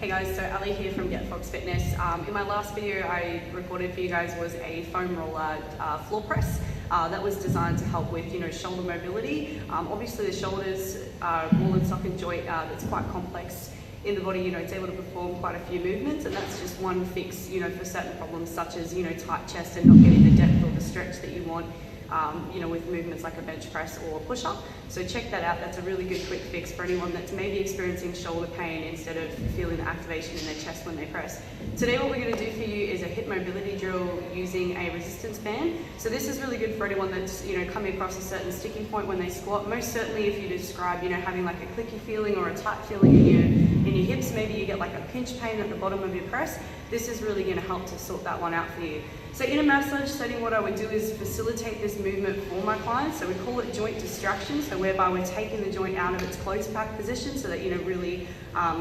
Hey guys, so Ali here from Get Fox Fitness. In my last video I recorded for you guys was a foam roller floor press that was designed to help with shoulder mobility. Obviously the shoulders ball and socket joint that's quite complex in the body. It's able to perform quite a few movements, and that's just one fix for certain problems such as tight chest and not getting the depth or the stretch that you want. With movements like a bench press or a push-up. So check that out. That's a really good quick fix for anyone that's maybe experiencing shoulder pain instead of feeling the activation in their chest when they press. Today what we're going to do for you is a hip mobility drill using a resistance band. So this is really good for anyone that's coming across a certain sticking point when they squat. Most certainly if you describe having like a clicky feeling or a tight feeling in your hips, maybe you get like a pinch pain at the bottom of your press, this is really going to help to sort that one out for you. So in a massage setting, what I would do is facilitate this movement for my clients. So we call it joint distraction, so whereby we're taking the joint out of its close packed position so that really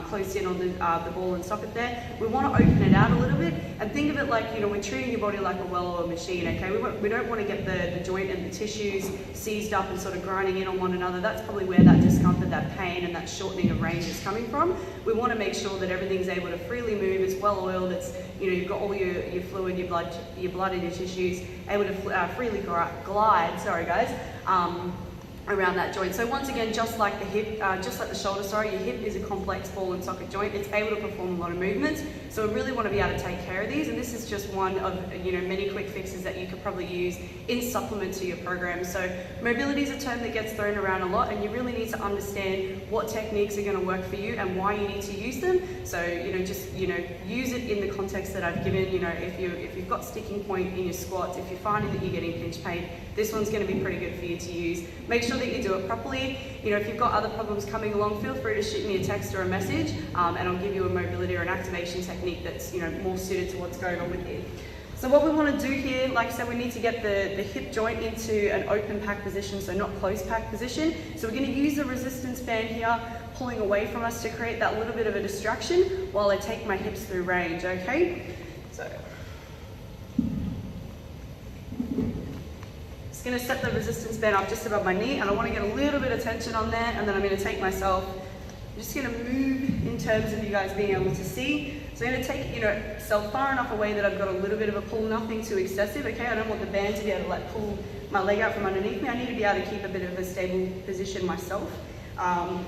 close in on the ball and socket there. We want to open it out a little bit and think of it like we're treating your body like a well-oiled machine. Okay, we don't want to get the joint and the tissues seized up and sort of grinding in on one another. That's probably where that discomfort, that pain, and that shortening of range is coming from. We want to make sure that everything's able to freely move. It's well oiled. It's you've got all your fluid, your blood and your tissues able to freely glide. Sorry guys. Around that joint. So once again, just like the hip, just like the shoulder, your hip is a complex ball and socket joint. It's able to perform a lot of movements. So we really want to be able to take care of these, and this is just one of many quick fixes that you could probably use in supplement to your program. So mobility is a term that gets thrown around a lot, and you really need to understand what techniques are going to work for you and why you need to use them. So just use it in the context that I've given. If you've got sticking point in your squats, if you're finding that you're getting pinch pain, this one's going to be pretty good for you to use. Make sure that you do it properly. If you've got other problems coming along, feel free to shoot me a text or a message, and I'll give you a mobility or an activation technique that's more suited to what's going on with you. So what we want to do here, like I said, we need to get the hip joint into an open pack position, so not closed pack position. So we're going to use the resistance band here, pulling away from us to create that little bit of a distraction while I take my hips through range, okay? So just going to set the resistance band up just above my knee, and I want to get a little bit of tension on there, and then I'm going to take myself, I'm just going to move in terms of you guys being able to see. So I'm going to take self far enough away that I've got a little bit of a pull, nothing too excessive, okay? I don't want the band to be able to pull my leg out from underneath me. I need to be able to keep a bit of a stable position myself.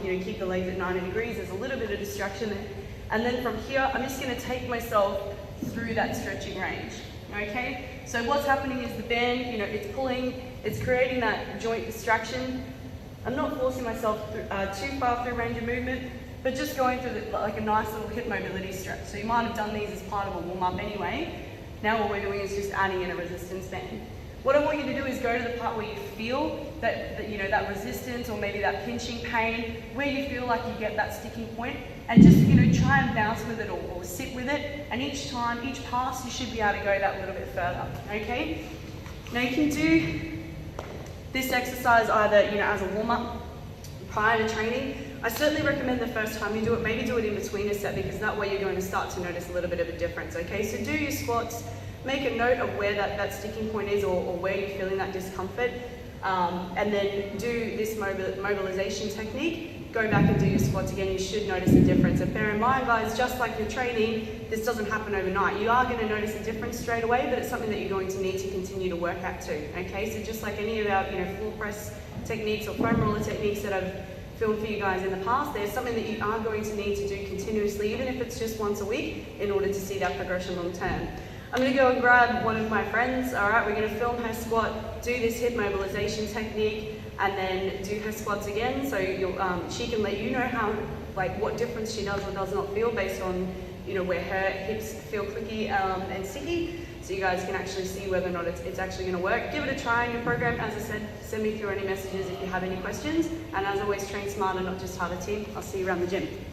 Keep the legs at 90 degrees. There's a little bit of distraction there. And then from here, I'm just going to take myself through that stretching range. Okay, so what's happening is the band, it's pulling, it's creating that joint distraction. I'm not forcing myself too far through range of movement, but just going through like a nice little hip mobility stretch. So you might have done these as part of a warm-up anyway. Now what we're doing is just adding in a resistance band. What I want you to do is go to the part where you feel that resistance or maybe that pinching pain, where you feel like you get that sticking point, and just try and bounce with it or sit with it. And each time, each pass, you should be able to go that little bit further. Okay. Now you can do this exercise either as a warm-up prior to training. I certainly recommend the first time you do it, maybe do it in between a set, because that way you're going to start to notice a little bit of a difference. Okay. So do your squats. Make a note of where that sticking point is or where you're feeling that discomfort, and then do this mobilization technique. Go back and do your squats again. You should notice a difference. And bear in mind, guys, just like your training, this doesn't happen overnight. You are going to notice a difference straight away, but it's something that you're going to need to continue to work at too. Okay, so just like any of our floor press techniques or foam roller techniques that I've filmed for you guys in the past, there's something that you are going to need to do continuously, even if it's just once a week, in order to see that progression long term. I'm going to go and grab one of my friends. All right, we're going to film her squat, do this hip mobilization technique, and then do her squats again. So she can let you know what difference she does or does not feel based on where her hips feel clicky and sticky. So you guys can actually see whether or not it's actually going to work. Give it a try in your program. As I said, send me through any messages if you have any questions. And as always, train smarter, not just harder, team. I'll see you around the gym.